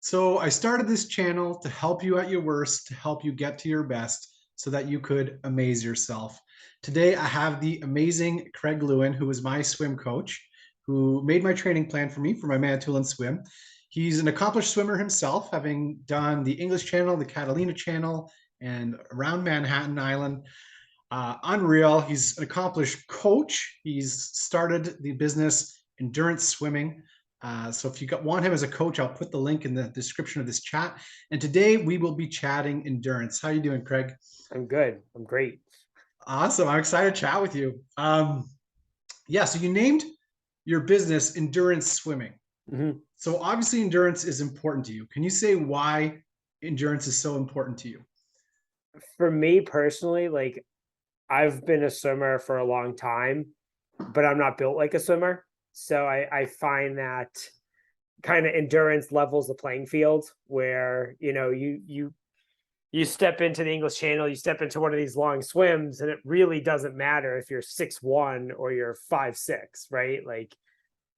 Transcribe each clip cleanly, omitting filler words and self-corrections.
So I started this channel to help you at your worst, to help you get to your best so that you could amaze yourself. Today, I have the amazing Craig Lewin, who is my swim coach, who made my training plan for me for my Manitoulin swim. He's an accomplished swimmer himself, having done the English Channel, the Catalina Channel, and around Manhattan Island. Unreal. He's an accomplished coach. He's started the business Endurance Swimming. So if you want him as a coach, I'll put the link in the description of this chat. And today we will be chatting endurance. How you doing, Craig? I'm good. I'm great. Awesome. I'm excited to chat with you. Yeah, so you named your business Endurance Swimming. Mhm. So obviously endurance is important to you. Can you say why endurance is so important to you? For me personally, like I've been a swimmer for a long time, but I'm not built like a swimmer. So I find that kind of endurance levels the playing field where, you step into the English Channel, you step into one of these long swims, and it really doesn't matter if you're 6'1" or you're 5'6", right? Like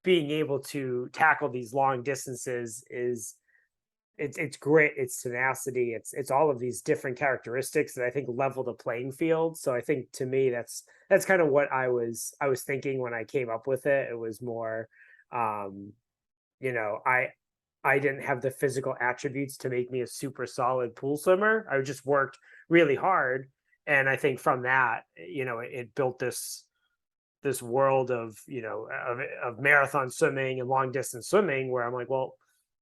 being able to tackle these long distances is it's grit, it's tenacity, it's all of these different characteristics that I think level the playing field. So I think to me that's kind of what I was thinking when I came up with it. It was more, um, you know, I didn't have the physical attributes to make me a super solid pool swimmer. I just worked really hard, and I think from that, it built this world of of marathon swimming and long distance swimming where I'm like, well,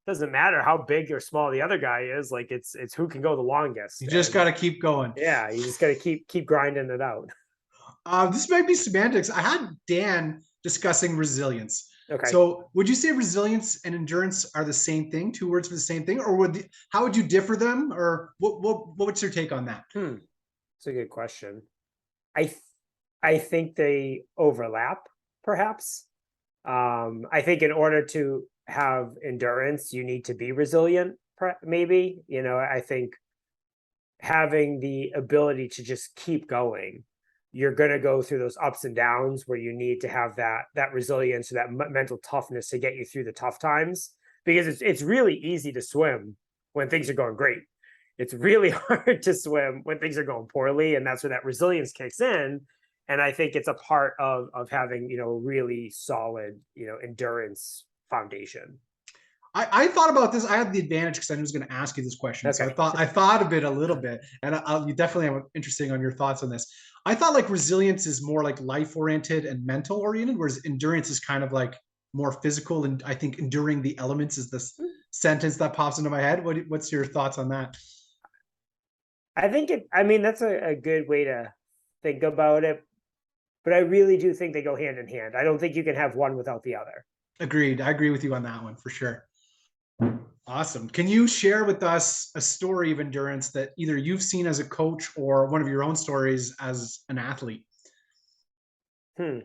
doesn't matter how big or small the other guy is, like it's who can go the You longest. just And got to keep going. yeah, you just got to keep grinding it out. This might be semantics. I had Dan discussing resilience. Okay. So, would you say resilience and endurance are the same thing? Two words for the same thing, or how would you differ them, or what's your take on that? It's a good question. I th- I think they overlap, perhaps. I think in order to have endurance, you need to be resilient, maybe. I think having the ability to just keep going, you're going to go through those ups and downs where you need to have that resilience or that mental toughness to get you through the tough times, because it's really easy to swim when things are going great. It's really hard to swim when things are going poorly, and that's where that resilience kicks in. And I think it's a part of having, really solid, endurance foundation. I thought about this. I had the advantage because I was going to ask you this question, so I Okay. thought I thought of it a little bit, and you definitely have interesting on your thoughts on this. I thought like resilience is more like life oriented and mental oriented, whereas endurance is kind of like more physical. And I think enduring the elements is this sentence that pops into my head. What's your thoughts on that? I mean, that's a good way to think about it, but I really do think they go hand in hand. I don't think you can have one without the other. Agreed. I agree with you on that one for sure. Awesome. Can you share with us a story of endurance that either you've seen as a coach or one of your own stories as an athlete? Hmm.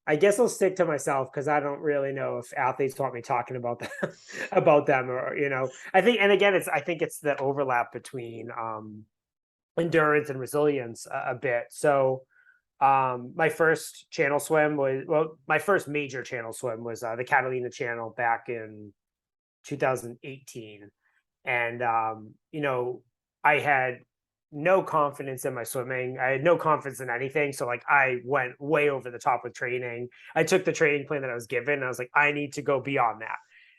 I guess I'll stick to myself because I don't really know if athletes want me talking about them about them, or I think, and again, I think it's the overlap between endurance and resilience a bit. So my first channel swim was, well, my first major channel swim was the Catalina channel back in 2018. And I had no confidence in my swimming. I had no confidence in anything. So like I went way over the top with training. I took the training plan that I was given, and I was like, I need to go beyond that.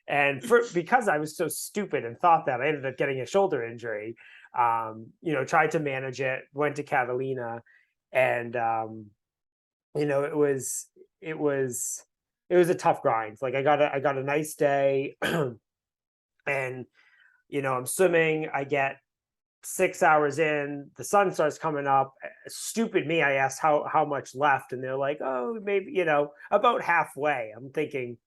And because I was so stupid and thought that, I ended up getting a shoulder injury. Tried to manage it, went to Catalina, and it was it was it was a tough grind. Like I got a nice day, and I'm swimming. I get 6 hours in, the sun starts coming up. Stupid me, I asked how much left, and they're like, oh, maybe about halfway. I'm thinking,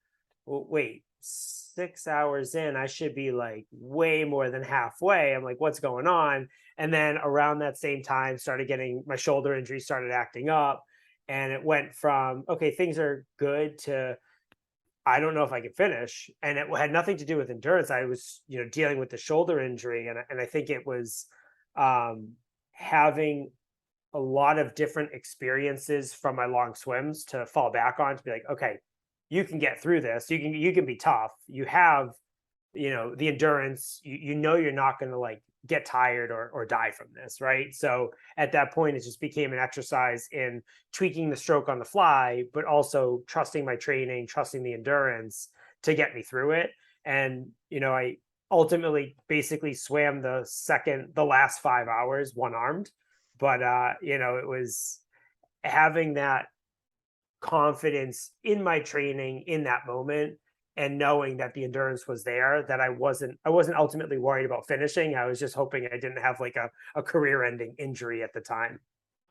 well, wait, 6 hours in, I should be like way more than halfway. I'm like, what's going on? And then around that same time, started getting my shoulder injury started acting up, and it went from okay, things are good to I don't know if I can finish. And it had nothing to do with endurance. I was, dealing with the shoulder injury. And I think it was um, having a lot of different experiences from my long swims to fall back on to be like, okay, you can get through this. You can be tough. You have the endurance, you know, you're not going to like get tired or die from this, right? So at that point it just became an exercise in tweaking the stroke on the fly, but also trusting my training, trusting the endurance to get me through it. And I ultimately basically swam the last 5 hours one armed. But it was having that confidence in my training in that moment, and knowing that the endurance was there, that I wasn't ultimately worried about finishing. I was just hoping I didn't have like a career ending injury at the time.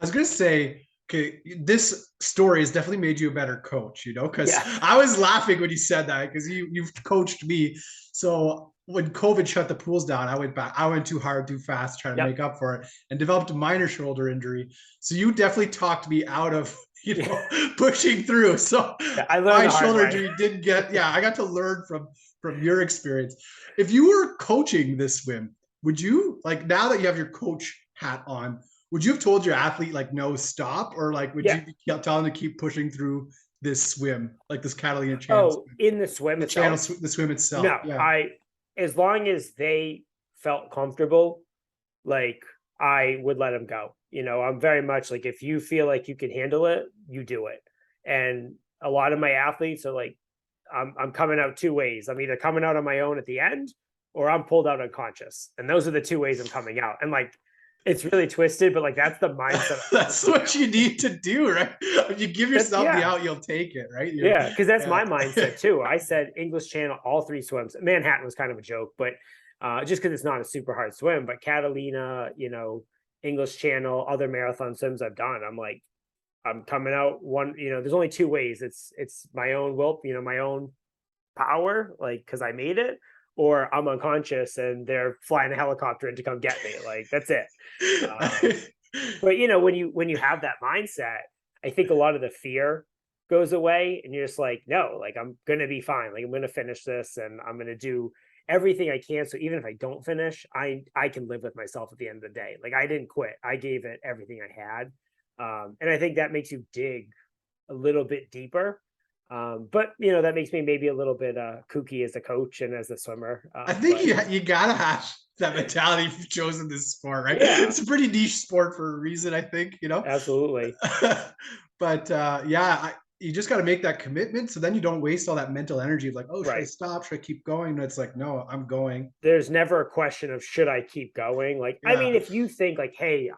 I was gonna say, okay, this story has definitely made you a better coach, because Yeah. I was laughing when you said that because you've coached me. So when COVID shut the pools down, I went back. I went too hard, too fast, trying to Yep. make up for it, and developed a minor shoulder injury. So you definitely talked me out of Yeah. pushing through. So Yeah, I learned my the hard shoulder way. injury didn't get. Yeah, I got to learn from your experience. If you were coaching this swim, would you, like, now that you have your coach hat on, would you have told your athlete like no, stop, or like would Yeah. you tell them to keep pushing through this swim, like this Catalina channel Oh, swim, in the swim the channel, itself? the swim itself? No, Yeah. as long as they felt comfortable, like, I would let them go. I'm very much like, if you feel like you can handle it, you do it. And a lot of my athletes are like, I'm coming out two ways. I'm either coming out on my own at the end, or I'm pulled out unconscious. And those are the two ways I'm coming out. And like, it's really twisted, but like that's the mindset I have That's right what now. you need to do, right? If you give That's yourself the yeah. out, you'll take it, right? Yeah, because that's Yeah. my mindset too. I said English Channel, all three swims. Manhattan was kind of a joke, but just because it's not a super hard swim. But Catalina, English Channel, other marathon swims I've done, I'm like, I'm coming out one. There's only two ways. It's my own will, my own power, like, because I made it, or I'm unconscious and they're flying a helicopter in to come get me. Like, that's it. But when you have that mindset, I think a lot of the fear goes away, and you're just like, no, like, I'm gonna be fine. Like, I'm gonna finish this, and I'm gonna do everything I can. So even if I don't finish, I can live with myself at the end of the day. Like, I didn't quit. I gave it everything I had. And I think that makes you dig a little bit deeper. But that makes me maybe a little bit kooky as a coach and as a swimmer. I think But you gotta have that mentality if you've chosen this sport, right? yeah, It's a pretty niche sport for a reason, I think. absolutely. But yeah, you just got to make that commitment. So then you don't waste all that mental energy of like, oh, should I Right. stop? Should I keep going? And it's like, no, I'm going. There's never a question of should I keep going. Like, I Yeah. mean, if you think like, hey,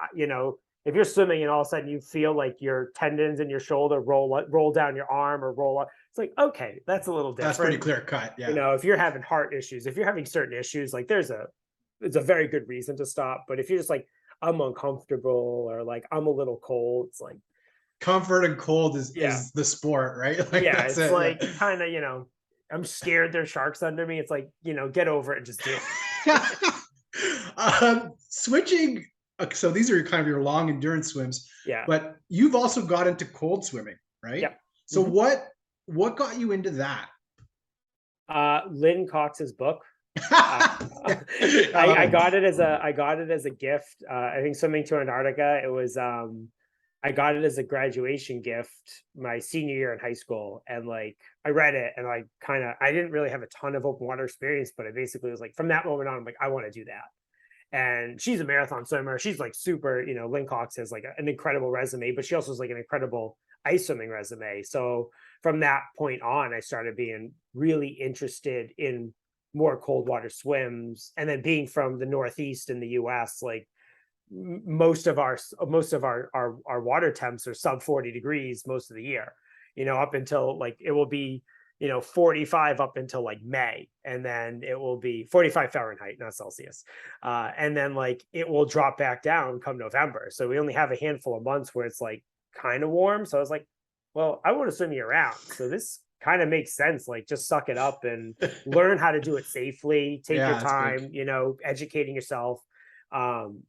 if you're swimming and all of a sudden you feel like your tendons in your shoulder roll down your arm or roll up, it's like, okay, that's a little That's pretty different. clear cut. Yeah. If you're having heart issues, if you're having certain issues, like, it's a very good reason to stop. But if you're just like, I'm uncomfortable, or like, I'm a little cold, it's like, Comfort and cold is yeah, the sport, right? Like yeah, that's it's it. like, Yeah. kind of, I'm scared there's sharks under me. It's like, get over it and just do it. Switching. So these are kind of your long endurance swims, Yeah. but you've also got into cold swimming, right? Yep. So Mhm. what got you into that? Lynn Cox's book. Uh, Yeah, I I love got it as a gift. I think swimming to Antarctica. It was I got it as a graduation gift my senior year in high school, and like, I read it, and I didn't really have a ton of open water experience, but I basically was like, from that moment on, I'm like, I want to do that. And she's a marathon swimmer. She's like super, Lynn Cox has like an incredible resume, but she also has like an incredible ice swimming resume. So from that point on, I started being really interested in more cold water swims. And then, being from the Northeast in the US, like, most of our water temps are sub 40 degrees most of the year, up until like, it will be 45 up until like May, and then it will be 45 Fahrenheit, not Celsius. And then like, it will drop back down come November. So we only have a handful of months where it's like kind of warm. So I was like, well, I want to swim year round. So this kind of makes sense. Like, just suck it up and it. learn how to do it safely. Take your Yeah, it's big. time, educating yourself,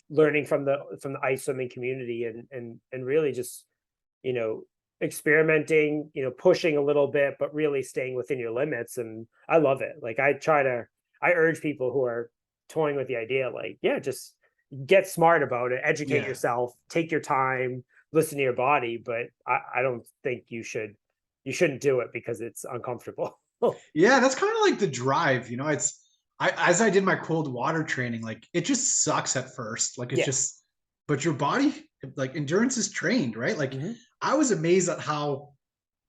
learning from the ice swimming community, and really just, you know experimenting, pushing a little bit, but really staying within your limits. And I love it. Like, I urge people who are toying with the idea, like, yeah, just get smart about it, educate Yeah. yourself, take your time, listen to your body. But I don't think you shouldn't do it because it's uncomfortable. Yeah, that's kind of like the drive. It's as I did my cold water training, like it just sucks at first. Like it's Yeah. just, but your body, like endurance is trained, right? Like Hmm. I was amazed at how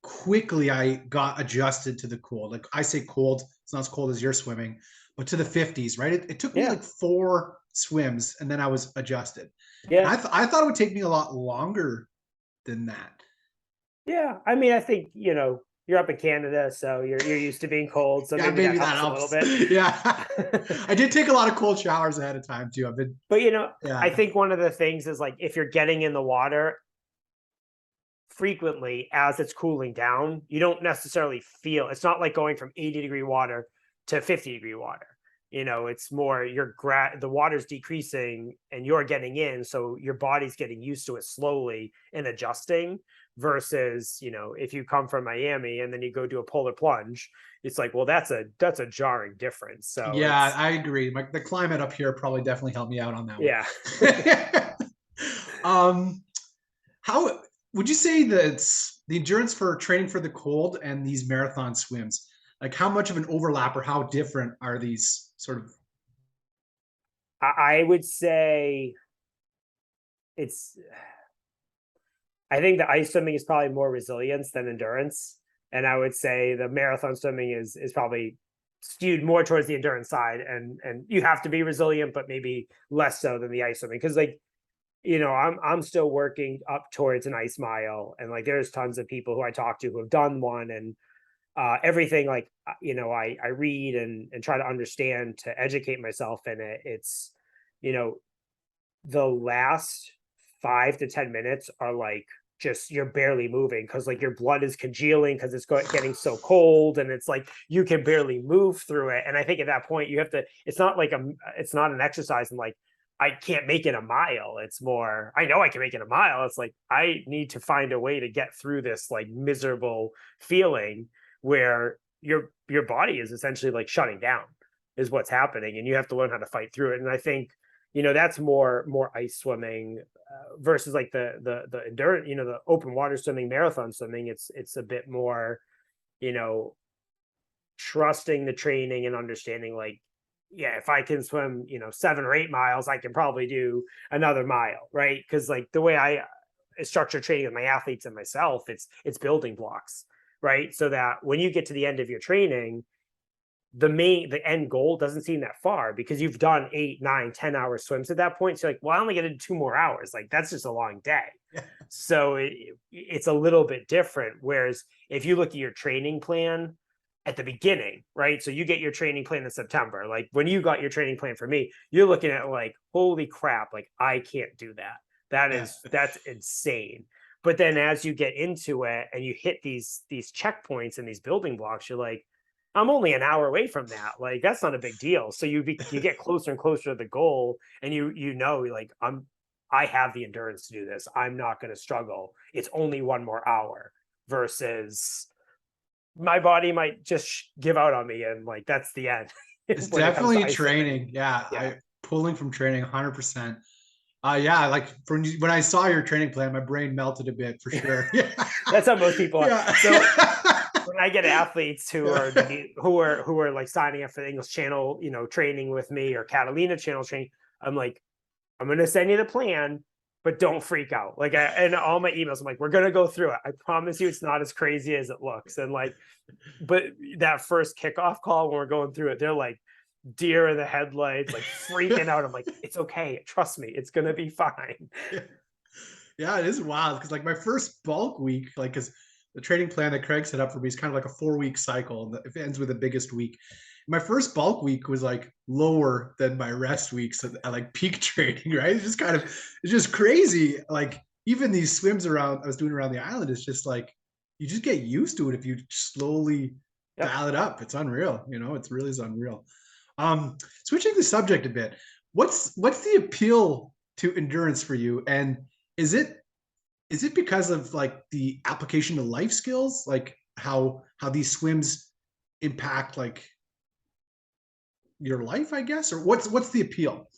quickly I got adjusted to the cold. Like I say cold, it's not as cold as you're swimming, but to the 50s, right? It took me Yeah. like 4 swims and then I was adjusted. And Yeah. I thought it would take me a lot longer than that. Yeah. I mean, I think, you're up in Canada, so you're used to being cold, so Yeah, maybe that maybe that helps a little helps. bit. Yeah. I did take a lot of cold showers ahead of time too. I've been, But I yeah. think one of the things is like if you're getting in the water frequently as it's cooling down, you don't necessarily feel it's not like going from 80-degree water to 50-degree water. It's more the water's decreasing and you're getting in, so your body's getting used to it slowly and adjusting versus, if you come from Miami and then you go do a polar plunge, it's like, well, that's a jarring difference. So Yeah, it's I agree. The climate up here probably definitely helped me out on that yeah. one. um, how would you say that the endurance for training for the cold and these marathon swims, like how much of an overlap or how different are these sort of? I would say it's I think the ice swimming is probably more resilience than endurance, and I would say the marathon swimming is probably skewed more towards the endurance side, and you have to be resilient, but maybe less so than the ice swimming because like I'm still working up towards an ice mile, and like there's tons of people who I talk to who have done one, and everything like I read and try to understand to educate myself in it. It's you know the last 5 to 10 minutes are like just you're barely moving because like your blood is congealing because getting so cold, and it's like you can barely move through it. And I think at that point you have to. It's not an exercise, and like I can't make it a mile. It's more I know I can make it a mile. It's like I need to find a way to get through this like miserable feeling where your body is essentially like shutting down is what's happening, and you have to learn how to fight through it. And I think that's more ice swimming versus like the endurance, the open water swimming, marathon swimming. It's a bit more, you know, trusting the training and understanding like, yeah, if I can swim, 7 or 8 miles, I can probably do another mile, right? Because like the way I structure training with my athletes and myself, it's building blocks, right? So that when you get to the end of your training, the end goal doesn't seem that far because you've done 8, 9, 10 hour swims at that point. So you're like, well, I only get to do 2 more hours. Like that's just a long day. So it's a little bit different. Whereas if you look at your training plan at the beginning, right? So you get your training plan in September. Like when you got your training plan for me, you're looking at like, holy crap, like I can't do that. Yeah. That's insane. But then as you get into it and you hit these checkpoints and these building blocks, you're like, I'm only an hour away from that. Like that's not a big deal. So you get closer and closer to the goal, and like I have the endurance to do this. I'm not going to struggle. It's only 1 more hour versus my body might just give out on me, and like that's the end It's when it comes to definitely ice swimming. training. Yeah, Yeah, I pulling from training 100%. Yeah, like when I saw your training plan, my brain melted a bit for sure. Yeah. that's how most people are. Yeah. So when I get athletes Yeah. who are like signing up for the English Channel, training with me or Catalina Channel training, I'm like, I'm gonna send you the plan, but don't freak out. Like, and all my emails, I'm like, we're gonna go through it. I promise you, it's not as crazy as it looks. And like, but that first kickoff call when we're going through it, they're like deer in the headlights, like freaking out. I'm like, it's okay, trust me, it's gonna be fine. Yeah, it is wild because like my first bulk week, like because the training plan that Craig set up for me is kind of like a 4 week cycle, and it ends with the biggest week. My first bulk week was like lower than my rest weeks at like peak training, right? It's just crazy. Like even these swims around I was doing around the island, it's just like you just get used to it if you slowly Yep. dial it up. It's unreal, it's really is unreal. Switching the subject a bit, what's the appeal to endurance for you? And is it because of like the application to life skills, like how these swims impact like your life, I guess, or what's the appeal?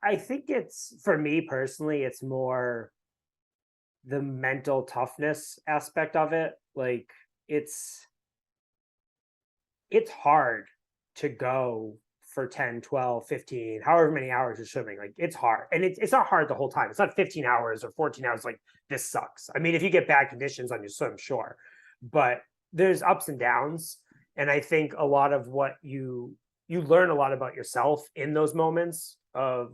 I think it's for me personally, it's more the mental toughness aspect of it. Like it's it's hard to go. for 10, 12, 15, however many hours you're swimming, like it's hard. And it's not hard the whole time. It's not 15 hours or 14 hours. Like this sucks. I mean, if you get bad conditions on your swim, sure. But there's ups and downs. And I think a lot of what you learn a lot about yourself in those moments of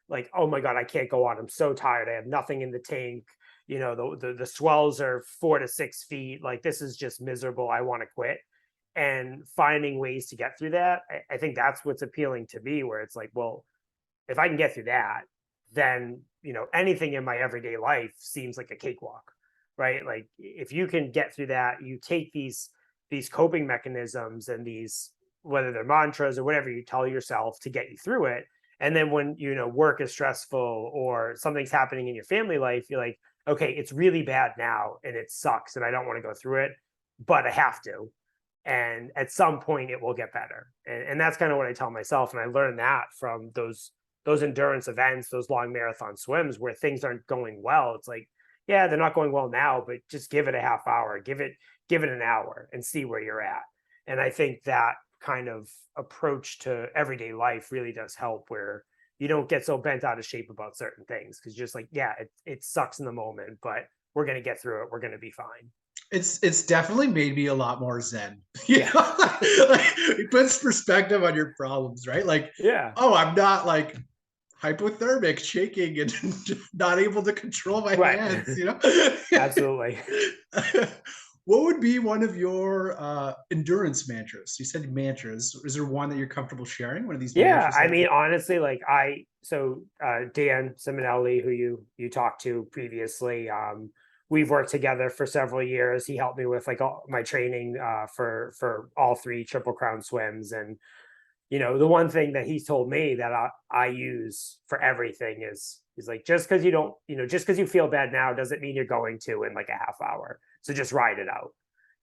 like, oh my God, I can't go on. I'm so tired. I have nothing in the tank. You know, the swells are 4 to 6 feet. Like this is just miserable. I want to quit. And finding ways to get through that, I think that's what's appealing to me, where it's like, well, if I can get through that, then anything in my everyday life seems like a cakewalk, right? Like if you can get through that, you take these coping mechanisms and these, whether they're mantras or whatever you tell yourself to get you through it. And then when work is stressful or something's happening in your family life, you're like, okay, it's really bad now and it sucks and I don't want to go through it, but I have to. And at some point it will get better. And that's kind of what I tell myself. And I learned that from those endurance events, those long marathon swims where things aren't going well. It's like, yeah, they're not going well now, but just give it a half hour, give it an hour and see where you're at. And I think that kind of approach to everyday life really does help, where you don't get so bent out of shape about certain things, because just like, yeah, it sucks in the moment, but we're going to get through it. We're going to be fine. It's definitely made me a lot more zen. Yeah. Like it puts perspective on your problems, right? Like, Yeah. oh, I'm not like hypothermic, shaking, and not able to control my Right. hands. Absolutely. What would be one of your endurance mantras? You said mantras. Is there one that you're comfortable sharing? One of these Yeah, mantras? I mean, honestly, like Dan Simonelli, who you talked to previously, we've worked together for several years. He helped me with like all my training for all 3 Triple Crown swims. And the one thing that he's told me that I use for everything is he's like, just because you don't, just because you feel bad now doesn't mean you're going to in like a half hour. So just ride it out.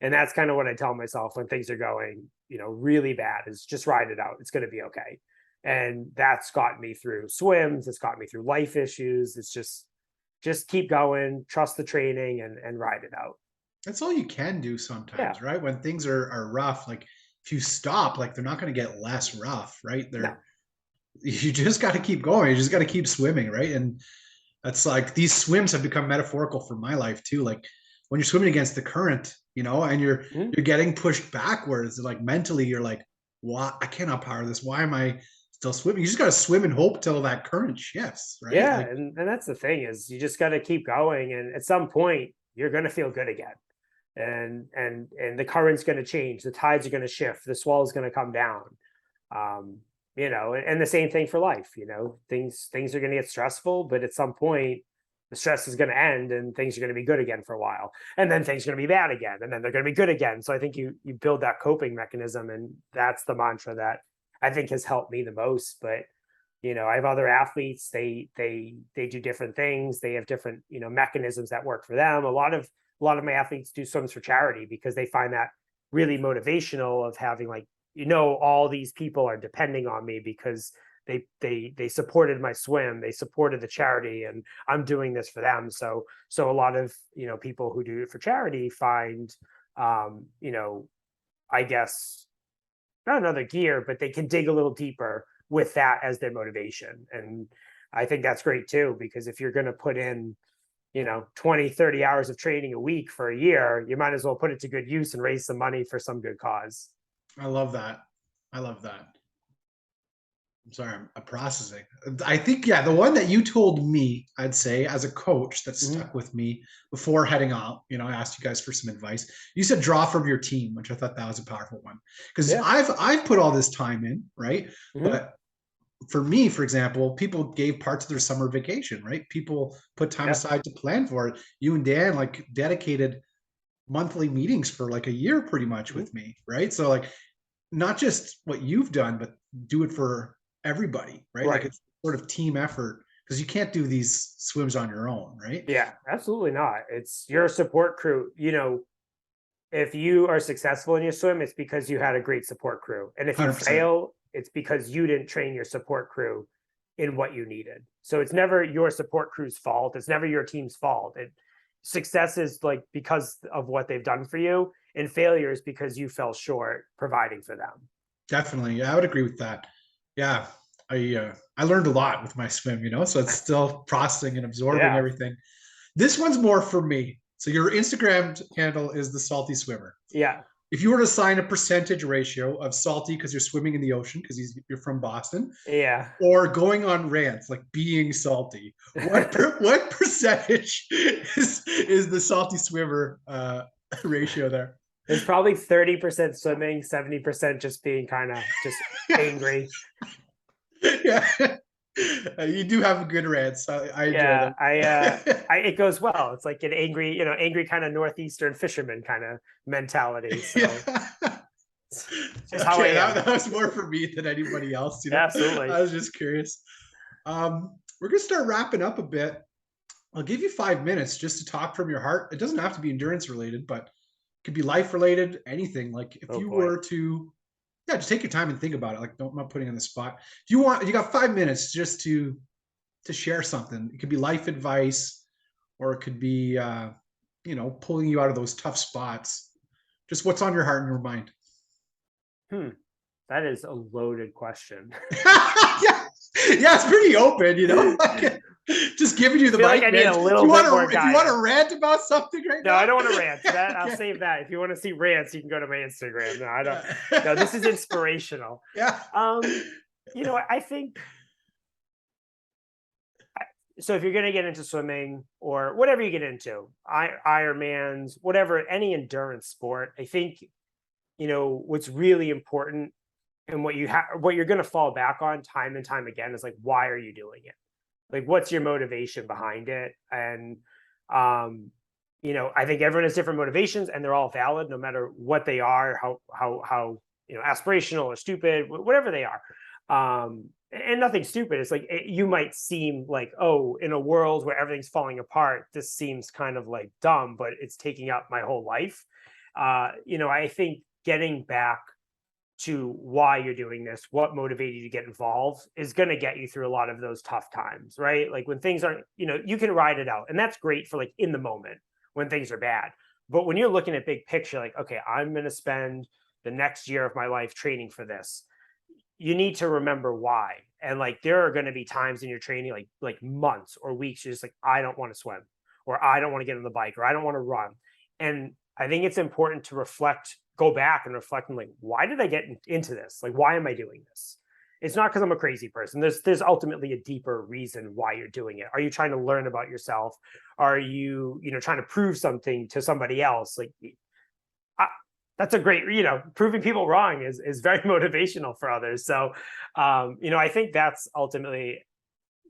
And that's kind of what I tell myself when things are going, really bad, is just ride it out. It's going to be okay. And that's gotten me through swims. It's gotten me through life issues. It's just keep going, trust the training and ride it out. That's all you can do Yeah. sometimes, right? When things are rough, like if you stop, like they're not going to get less rough, right? No. You just got to keep going. You just got to keep swimming, right? And that's like these swims have become metaphorical for my life too. Like when you're swimming against the current, and Mhm. you're getting pushed backwards, like mentally you're like, why I cannot power this. Why am I still swimming? You just got to swim and hope till that current shifts, right? Yeah. Like And that's the thing, is you just got to keep going. And at some point you're going to feel good again. And the current's going to change. The tides are going to shift. The swell is going to come down. And the same thing for life. Things are going to get stressful, but at some point the stress is going to end and things are going to be good again for a while, and then things are going to be bad again, and then they're going to be good again. So I think you build that coping mechanism, and that's the mantra that I think has helped me the most. But I have other athletes, they do different things. They have different mechanisms that work for them. A lot of my athletes do swims for charity because they find that really motivational, of having like, all these people are depending on me because they supported my swim, they supported the charity, and I'm doing this for them. So a lot of people who do it for charity find I guess not another gear, but they can dig a little deeper with that as their motivation. And I think that's great too, because if you're going to put in 20, 30 hours of training a week for a year, you might as well put it to good use and raise some money for some good cause. I love that. I love that. I'm sorry, I'm processing. I think, yeah, the one that you told me, I'd say, as a coach that Mhm. stuck with me before heading out, I asked you guys for some advice. You said draw from your team, which I thought that was a powerful one. Because Yeah. I've put all this time in, right? Mhm. But for me, for example, people gave parts of their summer vacation, right? People put time Yeah. aside to plan for it. You and Dan like dedicated monthly meetings for like a year pretty much Mhm. with me, right? So like not just what you've done, but do it for everybody, right? Like Right. it's sort of team effort because you can't do these swims on your own, right? Yeah, absolutely not. It's your support crew. If you are successful in your swim, it's because you had a great support crew. And if you 100%. fail, it's because you didn't train your support crew in what you needed. So it's never your support crew's fault. It's never your team's fault. Success is like because of what they've done for you, and failure is because you fell short providing for them. Definitely. Yeah, I would agree with that. Yeah. I learned a lot with my swim, so it's still processing and absorbing Yeah. everything. This one's more for me. So your Instagram handle is the salty swimmer. Yeah. If you were to assign a percentage ratio of salty because you're swimming in the ocean because you're from Boston, Yeah. or going on rants like being salty, what percentage is the salty swimmer ratio there? It's probably 30% swimming, 70% just being kind of just angry. Yeah. You do have a good rants. I enjoy Yeah, them. it goes well. It's like an angry, angry kind of northeastern fisherman kind of mentality. So Yeah. it's just how I Okay, that, am. that was more for me than anybody else. Absolutely. I was just curious. We're gonna start wrapping up a bit. I'll give you 5 minutes just to talk from your heart. It doesn't have to be endurance related, but it could be life related, anything. Like if Oh you boy. were to, yeah, just take your time and think about it. Like, don't, I'm not putting you on the spot. If you want, you got 5 minutes just to share something. It could be life advice, or it could be, pulling you out of those tough spots. Just what's on your heart and your mind. Hmm. That is a loaded question. Yeah, yeah, it's pretty open, Like, just giving you I the feel like I mic, need man. a If little you want bit more to, if you want to guidance. rant about something right No, I now, don't want to rant. That I'll okay. save that. If you want to see rants, you can go to my Instagram. No, I don't. No, Yeah. this is inspirational. Yeah. Um, I think so. If you're going to get into swimming or whatever you get into, Ironmans, whatever, any endurance sport, I think what's really important and what you're going to fall back on time and time again is like, why are you doing it? Like, what's your motivation behind it? And um, I think everyone has different motivations, and they're all valid, no matter what they are, how aspirational or stupid, whatever they are. And nothing stupid. It's like you might seem like, oh, in a world where everything's falling apart, this seems kind of like dumb, but it's taking up my whole life. I think getting back to why you're doing this, what motivated you to get involved is going to get you through a lot of those tough times, right? Like when things aren't, you can ride it out. And that's great for like in the moment when things are bad. But when you're looking at big picture, like, okay, I'm going to spend the next year of my life training for this. You need to remember why. And like there are going to be times in your training, like months or weeks, you're just like, I don't want to swim, or I don't want to get on the bike, or I don't want to run. And I think it's important to go back and reflect on like, why did I get into this? Like, why am I doing this? It's not because I'm a crazy person. There's ultimately a deeper reason why you're doing it. Are you trying to learn about yourself? Are you, trying to prove something to somebody else? Like, I, that's a great, proving people wrong is very motivational for others. So, I think that's ultimately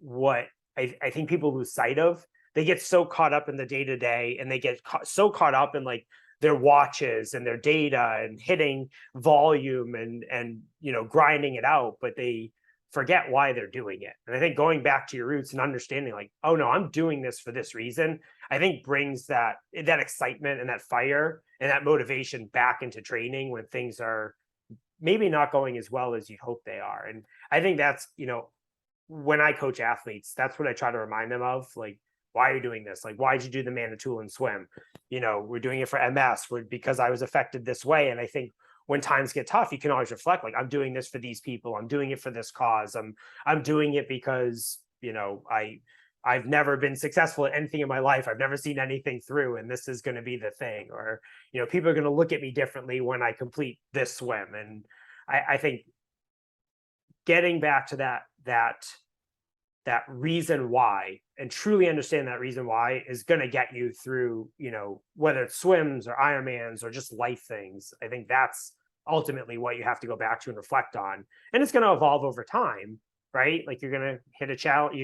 what I think people lose sight of. They get so caught up in the day to day, and they get so caught up in like their watches and their data and hitting volume and grinding it out, but they forget why they're doing it. And I think going back to your roots and understanding like, oh no, I'm doing this for this reason, I think brings that excitement and that fire and that motivation back into training when things are maybe not going as well as you'd hope they are. And I think that's, when I coach athletes, that's what I try to remind them of. Like, why are you doing this? Like, why did you do the Manitoulin swim? We're doing it for MS. Because I was affected this way. And I think when times get tough, you can always reflect, like, I'm doing this for these people. I'm doing it for this cause. I'm doing it because, I've never been successful at anything in my life. I've never seen anything through, and this is going to be the thing. Or, people are going to look at me differently when I complete this swim. And I think getting back to that reason why and truly understand that reason why is going to get you through, whether it's swims or Ironmans or just life things. I think that's ultimately what you have to go back to and reflect on. And it's going to evolve over time, right? Like you're going to hit a challenge,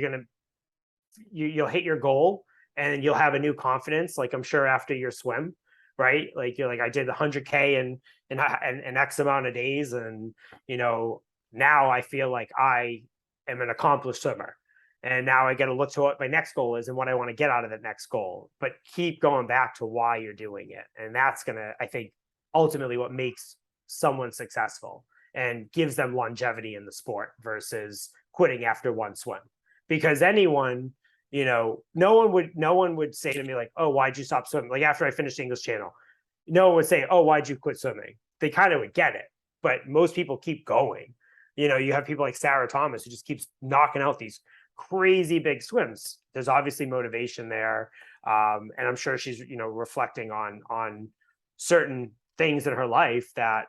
you'll hit your goal, and you'll have a new confidence. Like I'm sure after your swim, right? Like you're like, I did the 100K in X amount of days. And, now I feel like I am an accomplished swimmer. And now I got to look to what my next goal is and what I want to get out of that next goal. But keep going back to why you're doing it. And that's going to, I think, ultimately what makes someone successful and gives them longevity in the sport versus quitting after one swim. Because anyone, no one would say to me like, oh, why'd you stop swimming? Like after I finished English Channel, no one would say, oh, why'd you quit swimming? They kind of would get it. but most people keep going. You have people like Sarah Thomas who just keeps knocking out these crazy big swims. There's obviously motivation there. And I'm sure she's, reflecting on certain things in her life that,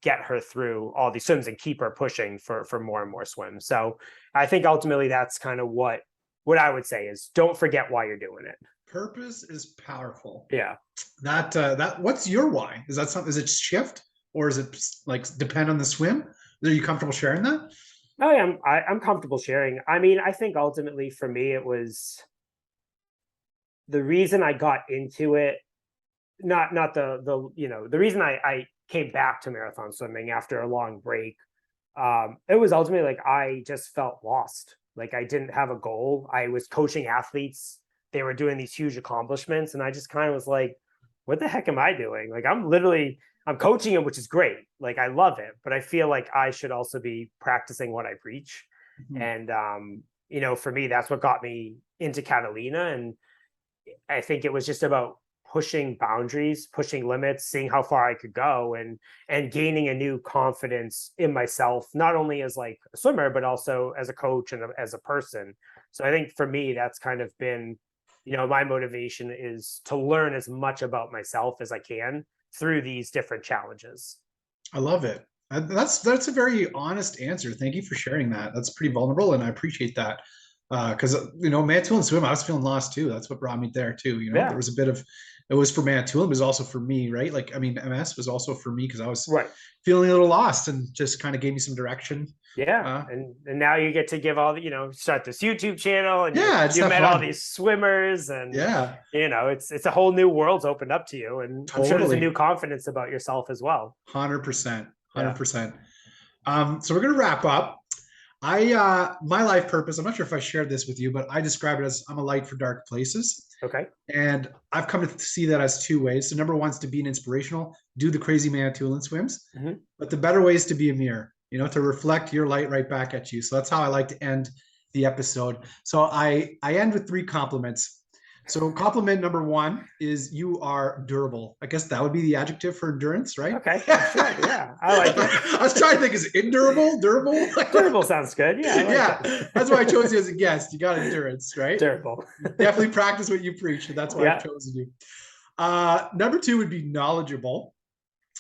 get her through all these swims and keep her pushing for more and more swims. So I think ultimately that's kind of what I would say is, don't forget why you're doing it. Purpose is powerful. Yeah. That what's your why? Is that something? Is it shift, or is it like depend on the swim? Are you comfortable sharing that? Oh yeah, I'm comfortable sharing. I mean, I think ultimately for me, it was the reason I got into it, not the reason I came back to marathon swimming after a long break. It was ultimately like I just felt lost. Like I didn't have a goal. I was coaching athletes. They were doing these huge accomplishments, and I just kind of was like, what the heck am I doing? Like I'm coaching them, which is great. Like I love it, but I feel like I should also be practicing what I preach. Mhm. And for me, that's what got me into Catalina. And I think it was just about pushing boundaries, pushing limits, seeing how far I could go, and gaining a new confidence in myself, not only as like a swimmer, but also as a coach and as a person. So I think for me, that's kind of been, my motivation is to learn as much about myself as I can through these different challenges. I love it. That's a very honest answer. Thank you for sharing that. That's pretty vulnerable, and I appreciate that. Because Manitoulin swim, I was feeling lost too. That's what brought me there too. There Yeah. was a bit of, it was for Manitoulin, it was also for me, right? Like, I mean, MS was also for me because I was Right. feeling a little lost, and just kind of gave me some direction. Yeah. And now you get to give all the, start this YouTube channel, and Yeah, just you have met all fun. these swimmers, and Yeah, it's a whole new world's opened up to you. And I'm sure there's a new totally. confidence about yourself as well. 100%. Yeah. 100%. So we're gonna wrap up. My life purpose, I'm not sure if I shared this with you, but I describe it as I'm a light for dark places. Okay. And I've come to see that as two ways. So number one is to be an inspirational, do the crazy Manitoulin swims. Hmm. But the better way is to be a mirror, to reflect your light right back at you. So that's how I like to end the episode. So I end with 3 compliments. So compliment number one is you are durable. I guess that would be the adjective for endurance, right? Okay. Sure. Yeah. I like it. I was trying to think, is it indurable, durable? Durable sounds good. Yeah. I like Yeah, that's why I chose you as a it. guest. You got endurance, right? Durable. You definitely practice what you preach, and that's why I've Yeah. chosen you. Number 2 would be knowledgeable.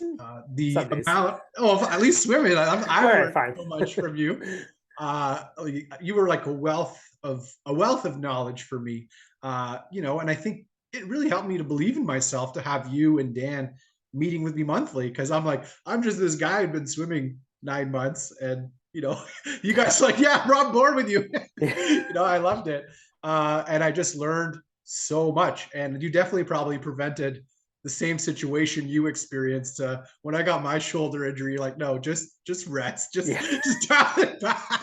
The Some days. amount, at least swimming, I All right. learned Fine. so much from you. You were like a wealth of knowledge for me. And I think it really helped me to believe in myself to have you and Dan meeting with me monthly, because I'm just this guy who'd been swimming 9 months, and you guys like, yeah, we're on board with you. I loved it, and I just learned so much, and you definitely probably prevented the same situation you experienced when I got my shoulder injury. Like, no, just rest, just Yeah. just dial it back,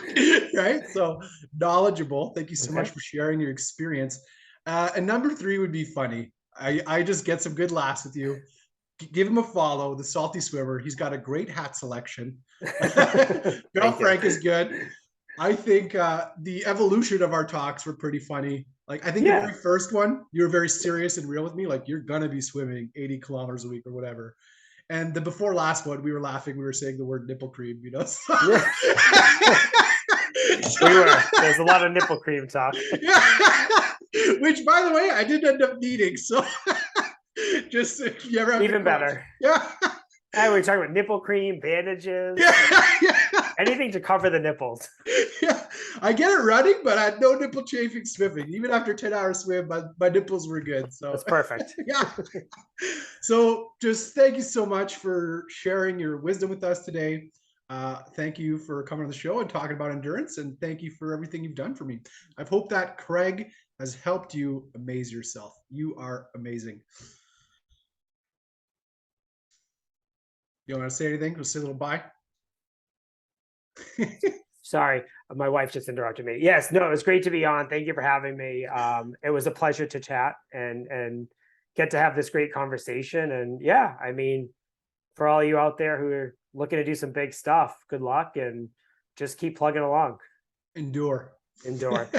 right? So knowledgeable. Thank you so much Okay. for sharing your experience. And number 3 would be funny. I just get some good laughs with you. Give him a follow, the Salty Swimmer. He's got a great hat selection. Bill Thank you. Frank is good. I think the evolution of our talks were pretty funny. Like, I think the Yeah. very first one, you were very serious and real with me. Like, you're gonna be swimming 80 kilometers a week or whatever. And the before last one, we were laughing. We were saying the word nipple cream. Yeah. We were. There's a lot of nipple cream talk. Yeah. Which, by the way, I did end up needing. So, just if you ever have to Even coach, better. yeah, Hey, we're talking about nipple cream, bandages, yeah, yeah. anything to cover the nipples. Yeah, I get it running, but I had no nipple chafing swimming. Even after 10-hour swim, my nipples were good. So That's perfect. yeah. So just thank you so much for sharing your wisdom with us today. Thank you for coming on the show and talking about endurance, and thank you for everything you've done for me. I hope that Craig has helped you amaze yourself. You are amazing. You want to say anything? Just say a little bye. Sorry, my wife just interrupted me. Yes, no, it was great to be on. Thank you for having me. It was a pleasure to chat and get to have this great conversation. And yeah, I mean, for all you out there who are looking to do some big stuff, good luck and just keep plugging along. Endure. Endure.